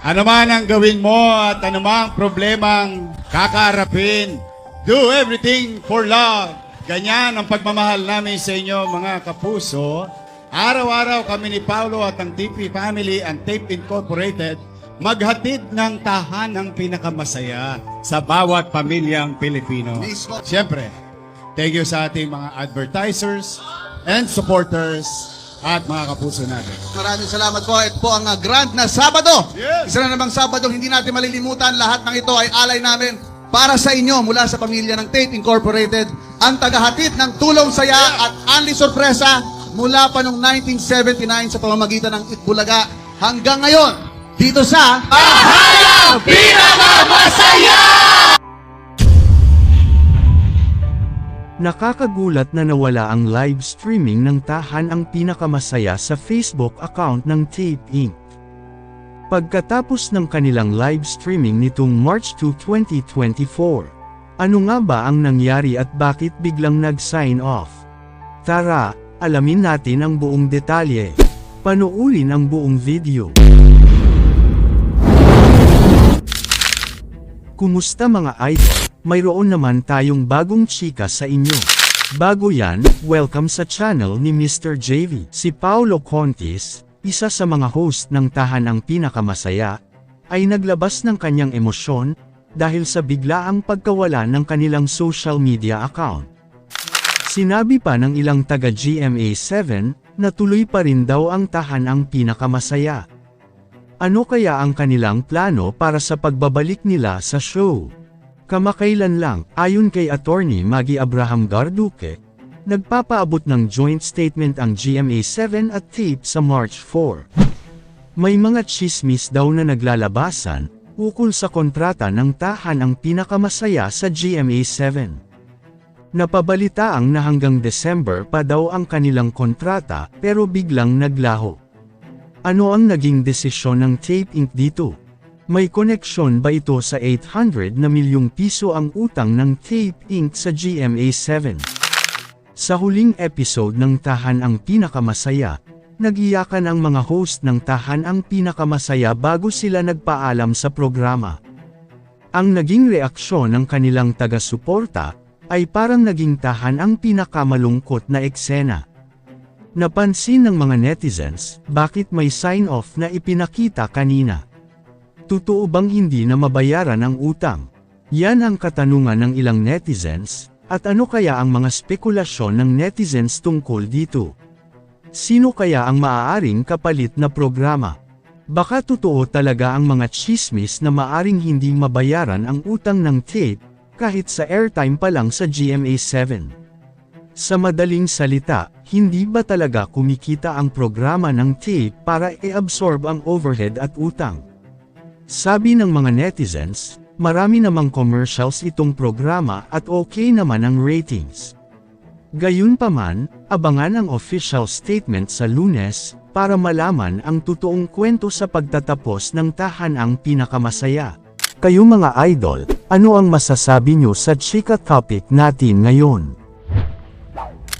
Ano man ang gawin mo at ano mang problemang kakaharapin, do everything for love. Ganyan ang pagmamahal namin sa inyo mga kapuso. Araw-araw kami ni Paulo at ang TP Family and Tape Incorporated maghatid ng tahanang pinakamasaya sa bawat pamilyang Pilipino. Siyempre, thank you sa ating mga advertisers and supporters at mga kapuso natin. Maraming salamat po. Ito po ang grand na Sabado. Yes. Isa na namang Sabado, hindi natin malilimutan. Lahat ng ito ay alay namin para sa inyo mula sa pamilya ng Tape Incorporated. Ang tagahatid ng tulong saya at Anli Sorpresa mula pa noong 1979 sa pamamagitan ng Itbulaga hanggang ngayon dito sa Tahanang Pinakamasaya! Nakakagulat na nawala ang live streaming ng Tahanang Pinakamasaya sa Facebook account ng Tape Inc. Pagkatapos ng kanilang live streaming nitong March 2, 2024, ano nga ba ang nangyari at bakit biglang nag-sign off? Tara, alamin natin ang buong detalye. Panoorin ang buong video. Kumusta mga idol? Mayroon naman tayong bagong chika sa inyo. Bago yan, welcome sa channel ni Mr. JV. Si Paulo Contis, isa sa mga host ng Tahanang Pinakamasaya, ay naglabas ng kanyang emosyon dahil sa biglaang pagkawala ng kanilang social media account. Sinabi pa ng ilang taga GMA7 na tuloy pa rin daw ang Tahanang Pinakamasaya. Ano kaya ang kanilang plano para sa pagbabalik nila sa show? Kamakailan lang, ayon kay Attorney Maggie Abraham Garduque, nagpapaabot ng joint statement ang GMA7 at Tape sa March 4. May mga chismis daw na naglalabasan, ukol sa kontrata ng Tahanang Pinakamasaya sa GMA7. Napabalitaang na hanggang December pa daw ang kanilang kontrata pero biglang naglaho. Ano ang naging desisyon ng Tape Inc. dito? May koneksyon ba ito sa 800 na milyong piso ang utang ng Tape Inc. sa GMA7? Sa huling episode ng Tahanang Pinakamasaya, nag-iyakan ang mga host ng Tahanang Pinakamasaya bago sila nagpaalam sa programa. Ang naging reaksyon ng kanilang taga-suporta ay parang naging Tahanang pinakamalungkot na eksena. Napansin ng mga netizens, bakit may sign-off na ipinakita kanina? Totoo bang hindi na mabayaran ang utang? Yan ang katanungan ng ilang netizens, at ano kaya ang mga spekulasyon ng netizens tungkol dito? Sino kaya ang maaaring kapalit na programa? Baka totoo talaga ang mga chismis na maaring hindi mabayaran ang utang ng Tape, kahit sa airtime pa lang sa GMA7. Sa madaling salita, hindi ba talaga kumikita ang programa ng Tape para i-absorb ang overhead at utang? Sabi ng mga netizens, marami namang commercials itong programa at okay naman ang ratings. Gayunpaman, abangan ang official statement sa Lunes, para malaman ang totoong kwento sa pagtatapos ng Tahanang Pinakamasaya. Kayo mga idol, ano ang masasabi nyo sa chika topic natin ngayon?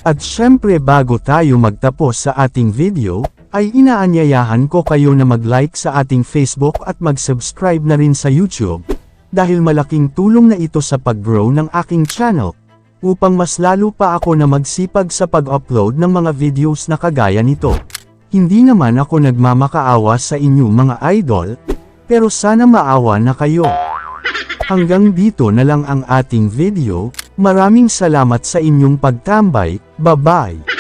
At syempre bago tayo magtapos sa ating video, ay inaanyayahan ko kayo na mag-like sa ating Facebook at mag-subscribe na rin sa YouTube, dahil malaking tulong na ito sa pag-grow ng aking channel, upang mas lalo pa ako na magsipag sa pag-upload ng mga videos na kagaya nito. Hindi naman ako nagmamakaawa sa inyo mga idol, pero sana maawa na kayo. Hanggang dito na lang ang ating video, maraming salamat sa inyong pagtambay, bye-bye!